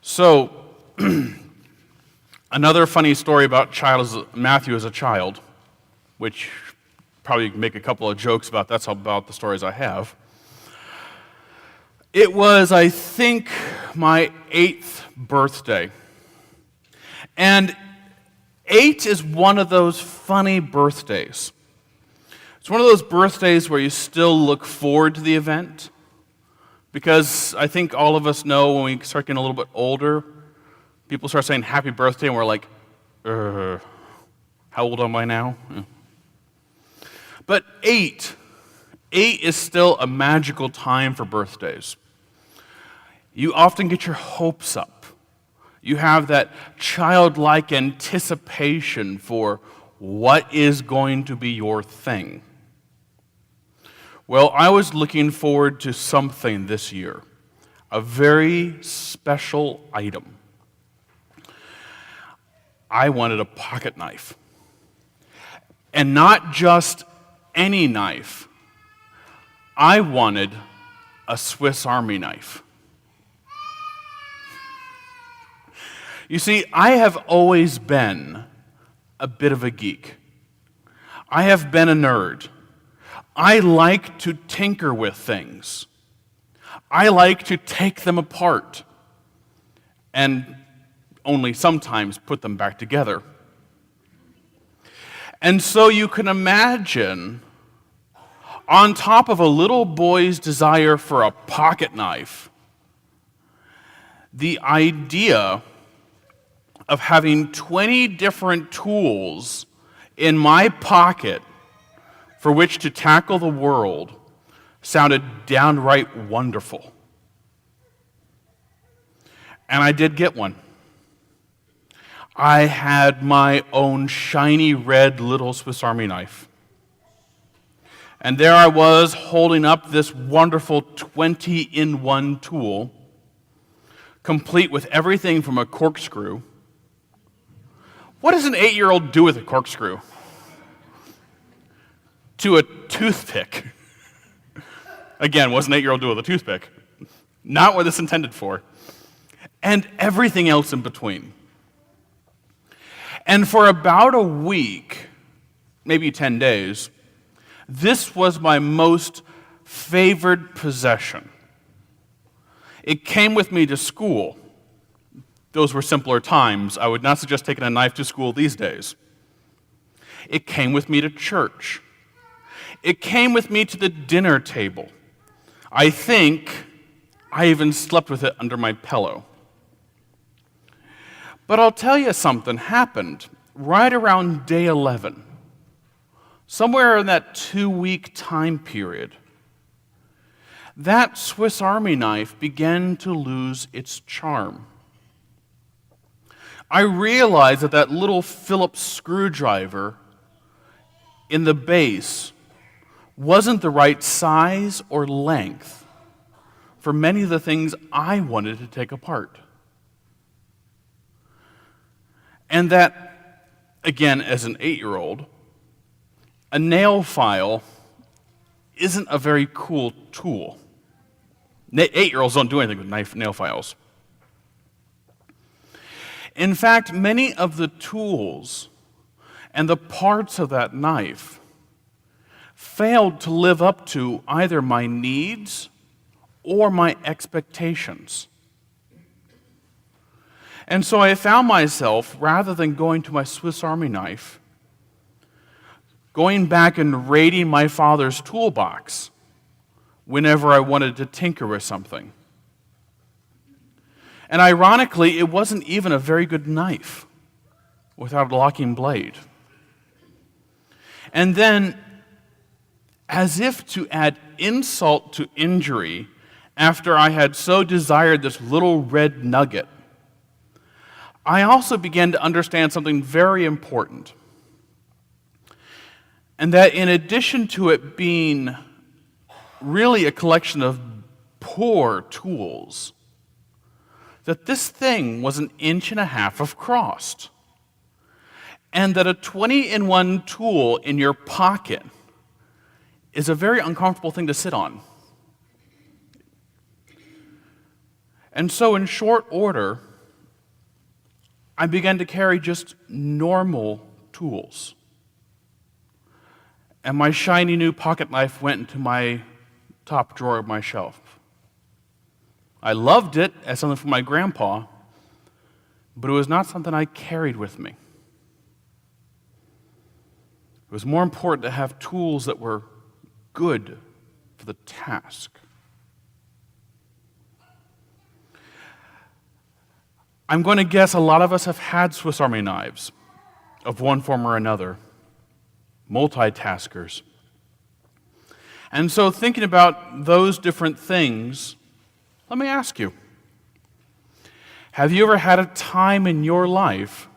So, another funny story about Matthew as a child, which probably make a couple of jokes about. That's about the stories I have. It was, I think, my 8th birthday. And 8 is one of those funny birthdays. It's one of those birthdays where you still look forward to the event, because I think all of us know when we start getting a little bit older, people start saying happy birthday, and we're like, how old am I now? Yeah. But 8 is still a magical time for birthdays. You often get your hopes up. You have that childlike anticipation for what is going to be your thing. Well, I was looking forward to something this year, a very special item. I wanted a pocket knife. And not just any knife. I wanted a Swiss Army knife. You see, I have always been a bit of a geek. I have been a nerd. I like to tinker with things. I like to take them apart and only sometimes put them back together. And so you can imagine, on top of a little boy's desire for a pocket knife, the idea of having 20 different tools in my pocket for which to tackle the world sounded downright wonderful. And I did get one. I had my own shiny red little Swiss Army knife. And there I was holding up this wonderful 20-in-1 tool, complete with everything from a corkscrew. What does an 8-year-old do with a corkscrew? To a toothpick. Again, what's an 8-year-old do with a toothpick? Not what it's intended for. And everything else in between. And for about a week, maybe 10 days, this was my most favored possession. It came with me to school. Those were simpler times. I would not suggest taking a knife to school these days. It came with me to church. It came with me to the dinner table. I think I even slept with it under my pillow. But I'll tell you something happened right around day 11. Somewhere in that 2-week time period, that Swiss Army knife began to lose its charm. I realized that that little Phillips screwdriver in the base wasn't the right size or length for many of the things I wanted to take apart. And that, again, as an 8-year-old, a nail file isn't a very cool tool. 8-year-olds don't do anything with nail files. In fact, many of the tools and the parts of that knife failed to live up to either my needs or my expectations. And so I found myself, rather than going to my Swiss Army knife, going back and raiding my father's toolbox whenever I wanted to tinker with something. And ironically, it wasn't even a very good knife without a locking blade. And then, as if to add insult to injury, after I had so desired this little red nugget, I also began to understand something very important. And that in addition to it being really a collection of poor tools, that this thing was 1.5 inches across. And that a 20-in-1 tool in your pocket is a very uncomfortable thing to sit on. And so in short order, I began to carry just normal tools. And my shiny new pocket knife went into my top drawer of my shelf. I loved it as something from my grandpa, but it was not something I carried with me. It was more important to have tools that were good for the task. I'm going to guess a lot of us have had Swiss Army knives of one form or another, multitaskers. And so thinking about those different things, let me ask you, have you ever had a time in your life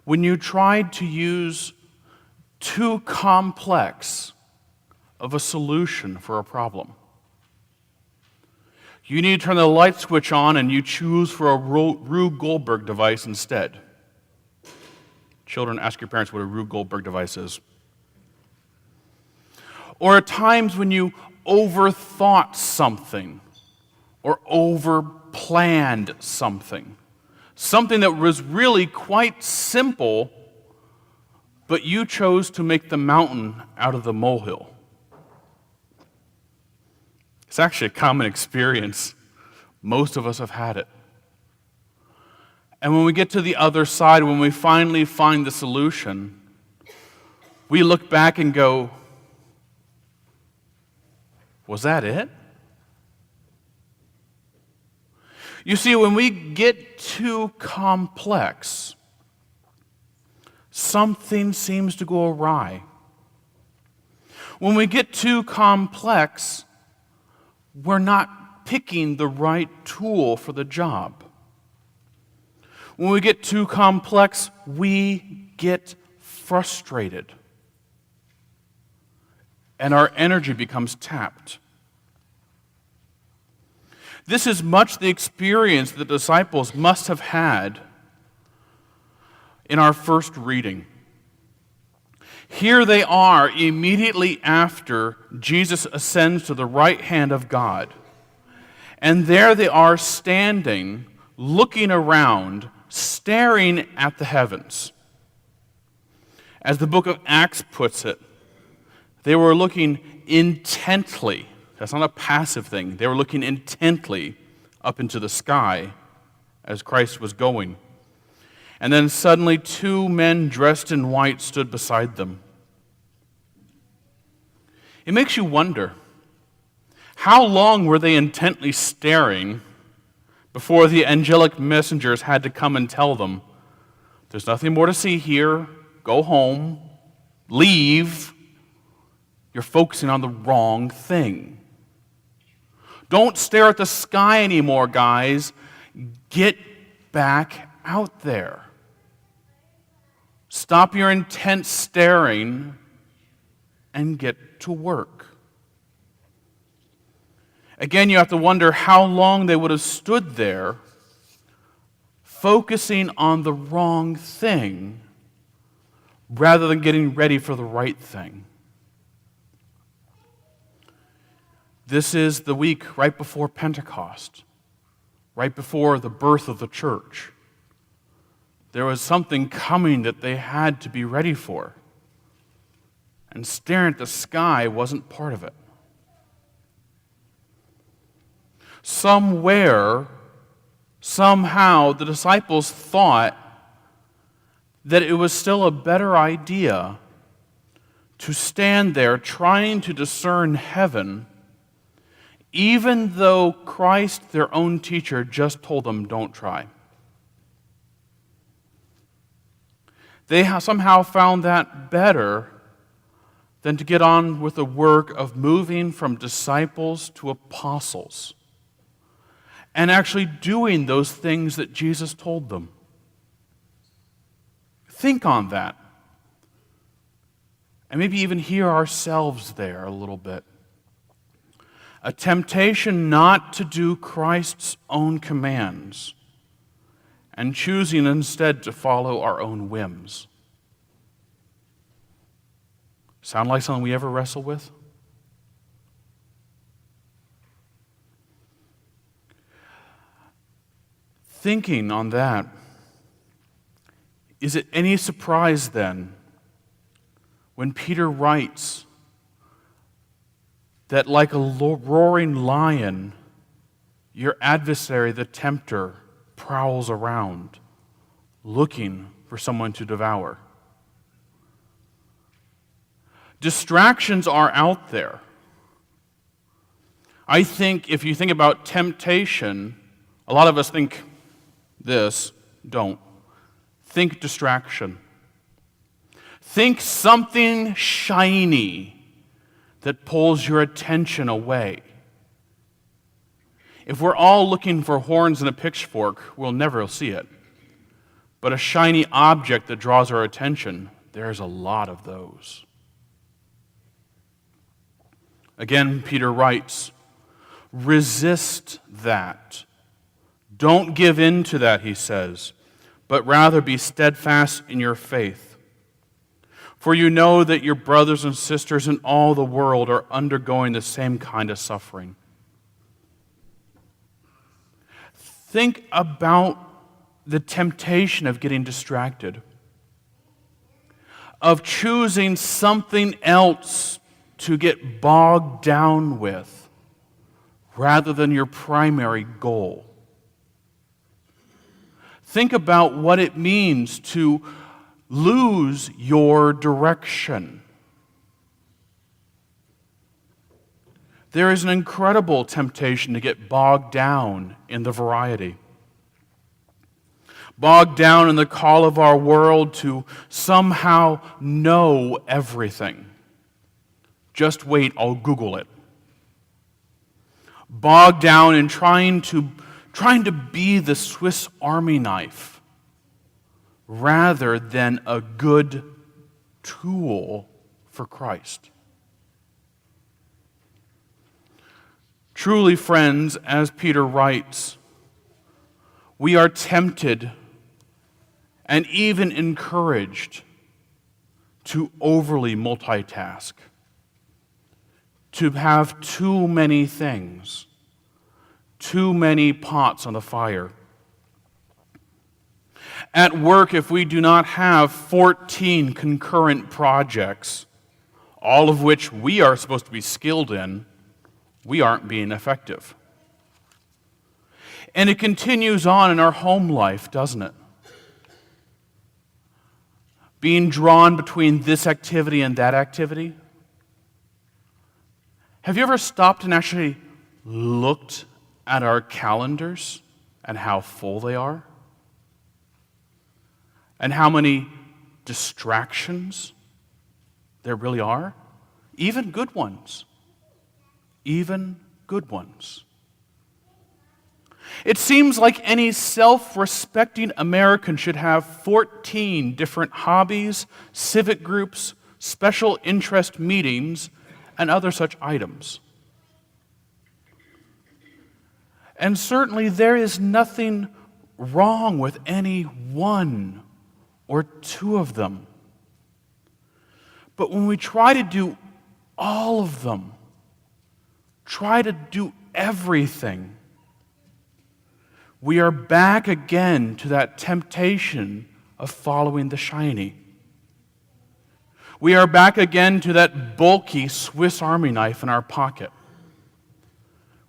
when you tried to use too complex of a solution for a problem? You need to turn the light switch on and you choose for a Rube Goldberg device instead. Children, ask your parents what a Rube Goldberg device is. Or at times when you overthought something or overplanned something. Something that was really quite simple, but you chose to make the mountain out of the molehill. It's actually a common experience. Most of us have had it. And when we get to the other side, when we finally find the solution, we look back and go, was that it? You see, when we get too complex, something seems to go awry. When we get too complex, we're not picking the right tool for the job. When we get too complex, we get frustrated. And our energy becomes tapped. This is much the experience the disciples must have had in our first reading. Here they are immediately after Jesus ascends to the right hand of God. And there they are standing, looking around, staring at the heavens. As the book of Acts puts it, they were looking intently. That's not a passive thing. They were looking intently up into the sky as Christ was going. And then suddenly 2 men dressed in white stood beside them. It makes you wonder, how long were they intently staring before the angelic messengers had to come and tell them, there's nothing more to see here, go home, leave, you're focusing on the wrong thing. Don't stare at the sky anymore, guys. Get back out there. Stop your intense staring and get to work. Again, you have to wonder how long they would have stood there focusing on the wrong thing rather than getting ready for the right thing. This is the week right before Pentecost, right before the birth of the church. There was something coming that they had to be ready for. And staring at the sky wasn't part of it. Somewhere, somehow, the disciples thought that it was still a better idea to stand there trying to discern heaven, even though Christ, their own teacher, just told them, don't try. They somehow found that better than to get on with the work of moving from disciples to apostles and actually doing those things that Jesus told them. Think on that. And maybe even hear ourselves there a little bit. A temptation not to do Christ's own commands and choosing instead to follow our own whims. Sound like something we ever wrestle with? Thinking on that, Is it any surprise then when Peter writes that like a roaring lion, your adversary, the tempter, prowls around, looking for someone to devour? Distractions are out there. I think if you think about temptation, a lot of us think this, don't. Think distraction. Think something shiny that pulls your attention away. If we're all looking for horns and a pitchfork, we'll never see it. But a shiny object that draws our attention, there's a lot of those. Again, Peter writes, resist that. Don't give in to that, he says, but rather be steadfast in your faith. For you know that your brothers and sisters in all the world are undergoing the same kind of suffering. Think about the temptation of getting distracted, of choosing something else to get bogged down with rather than your primary goal. Think about what it means to lose your direction. There is an incredible temptation to get bogged down in the variety. Bogged down in the call of our world to somehow know everything. Just wait, I'll Google it. Bogged down in trying to be the Swiss Army knife rather than a good tool for Christ. Truly, friends, as Peter writes, we are tempted and even encouraged to overly multitask, to have too many things, too many pots on the fire. At work, if we do not have 14 concurrent projects, all of which we are supposed to be skilled in, we aren't being effective. And it continues on in our home life, doesn't it? Being drawn between this activity and that activity. Have you ever stopped and actually looked at our calendars and how full they are? And how many distractions there really are? Even good ones. Even good ones. It seems like any self-respecting American should have 14 different hobbies, civic groups, special interest meetings, and other such items. And certainly there is nothing wrong with any one or two of them. But when we try to do all of them, try to do everything, we are back again to that temptation of following the shiny. We are back again to that bulky Swiss Army knife in our pocket.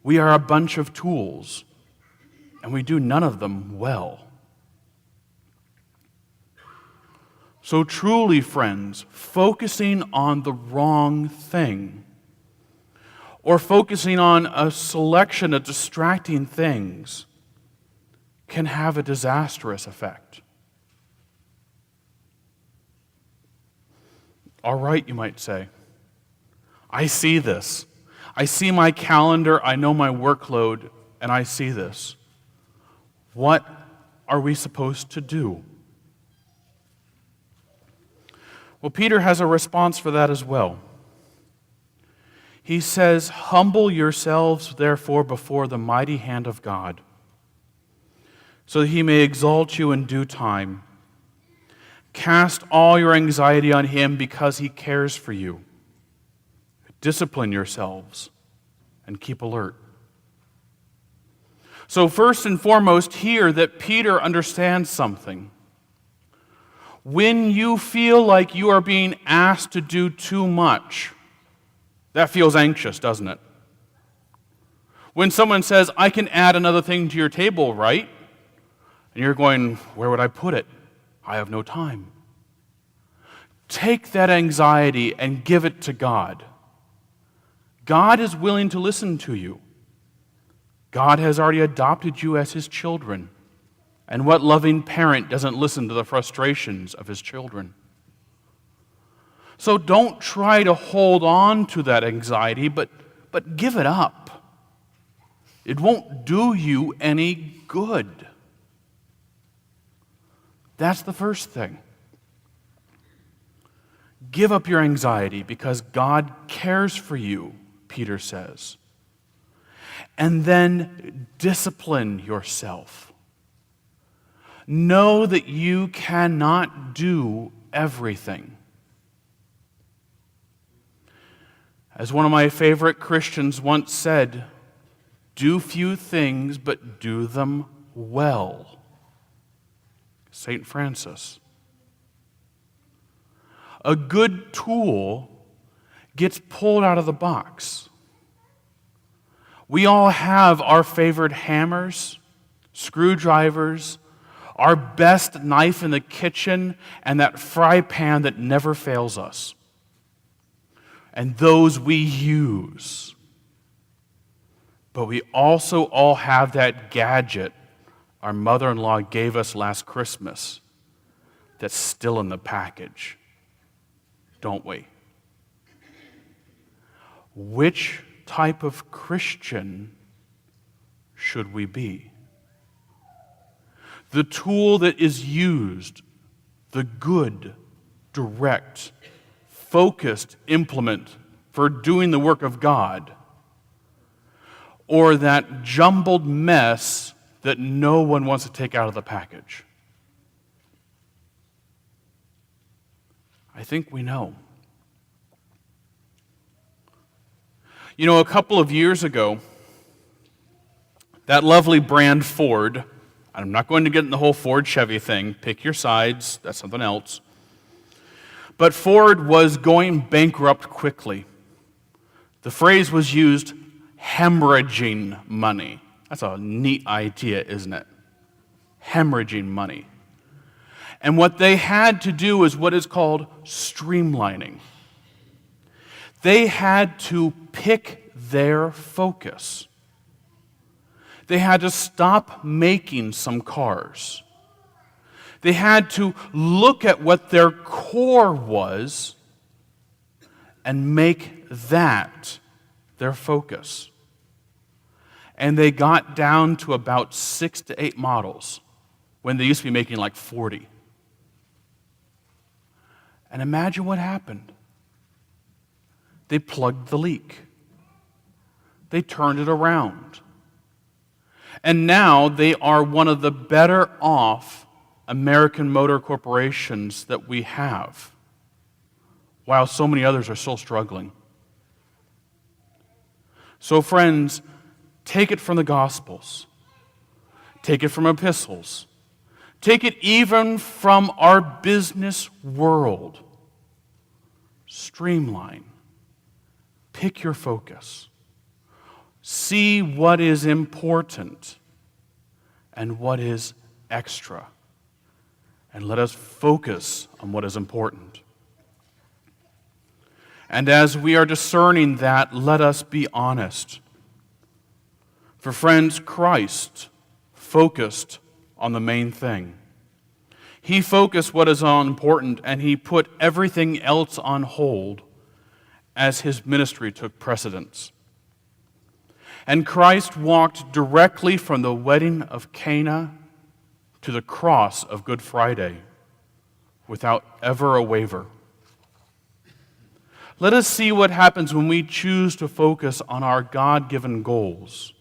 We are a bunch of tools, and we do none of them well. So truly, friends, focusing on the wrong thing, or focusing on a selection of distracting things, can have a disastrous effect. All right, you might say. I see this. I see my calendar, I know my workload, and I see this. What are we supposed to do? Well, Peter has a response for that as well. He says, "Humble yourselves, therefore, before the mighty hand of God, so that he may exalt you in due time. Cast all your anxiety on him because he cares for you. Discipline yourselves and keep alert." So first and foremost, hear that Peter understands something. When you feel like you are being asked to do too much, that feels anxious, doesn't it? When someone says, I can add another thing to your table, right? And you're going, where would I put it? I have no time. Take that anxiety and give it to God. God is willing to listen to you. God has already adopted you as his children. And what loving parent doesn't listen to the frustrations of his children? So don't try to hold on to that anxiety, but give it up. It won't do you any good. That's the first thing. Give up your anxiety because God cares for you, Peter says. And then discipline yourself. Know that you cannot do everything. As one of my favorite Christians once said, do few things, but do them well. St. Francis. A good tool gets pulled out of the box. We all have our favorite hammers, screwdrivers, our best knife in the kitchen, and that fry pan that never fails us. And those we use. But we also all have that gadget our mother-in-law gave us last Christmas that's still in the package, don't we? Which type of Christian should we be? The tool that is used, the good, direct, focused implement for doing the work of God, or that jumbled mess that no one wants to take out of the package? I think we know. You know, a couple of years ago, that lovely brand Ford, I'm not going to get in the whole Ford Chevy thing, pick your sides, that's something else. But Ford was going bankrupt quickly. The phrase was used, hemorrhaging money. That's a neat idea, isn't it? Hemorrhaging money. And what they had to do is what is called streamlining. They had to pick their focus. They had to stop making some cars. They had to look at what their core was and make that their focus. And they got down to about 6 to 8 models when they used to be making like 40. And imagine what happened. They plugged the leak. They turned it around. And now they are one of the better off American motor corporations that we have, while so many others are still struggling. So friends, take it from the Gospels. Take it from epistles. Take it even from our business world. Streamline. Pick your focus. See what is important and what is extra. And let us focus on what is important. And as we are discerning that, let us be honest. For friends, Christ focused on the main thing. He focused what is important, and he put everything else on hold as his ministry took precedence. And Christ walked directly from the wedding of Cana to the cross of Good Friday without ever a waver. Let us see what happens when we choose to focus on our God-given goals.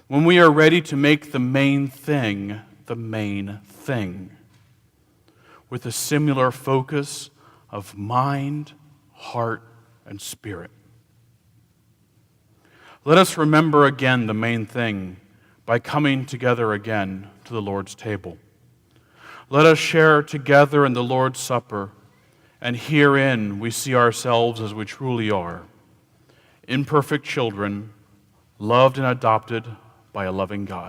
When we are ready to make the main thing the main thing, with a similar focus of mind, heart, and spirit. Let us remember again the main thing by coming together again to the Lord's table. Let us share together in the Lord's Supper, and herein we see ourselves as we truly are, imperfect children, loved and adopted by a loving God.